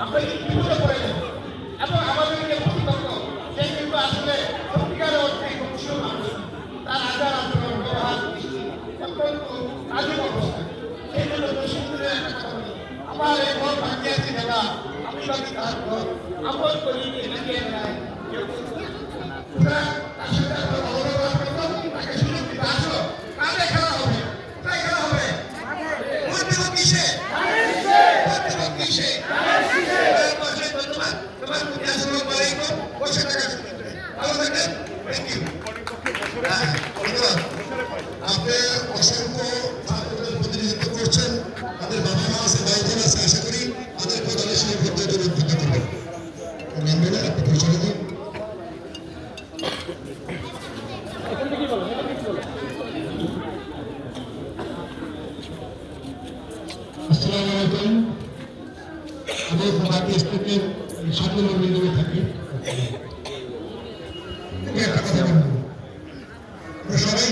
আমরা বিপদে পড়ে যাব এবং আমাদের যে প্রতিপক্ষ সে কিন্তু আসলে সত্যিকারের অর্থে গতিশীল মানুষ। তার আচার আচরণ ব্যবহার অত্যন্ত আজীবন সেই জন্য দোষীদের একটা কথা বলি, আমার এই ঘর ভাঙিয়েছে খেলা আমি বাকি তার ঘর আমল করি ভাঙিয়ে নেয়। তার সাথে আমরা ভালো ব্যবহার করতাম, তাকে সুযোগ দিতে আসো কাজে খেলা হবে, কোথায় খেলা হবে? কিসে কিসে তোমার প্রতি আসসালামু আলাইকুম বসে থাকা ভালো থাকবেন। Thank you. ধন্যবাদ। আপনি অসংখ্য ছাত্রদের প্রতিনিধিত্ব করছেন, তাদের বাবা মা আছে, ভাই বোন আছে, আশা করি তাদের প্রধানের সেই পর্যায়ে উদ্বুদ্ধ করবেন। আপনি পরিচয় দিন। আসসালামু আলাইকুম। আমি ভারতীয় স্টেটের সাধারণ বিন্দুতে থাকি। একটা কথা বলবো, সবাই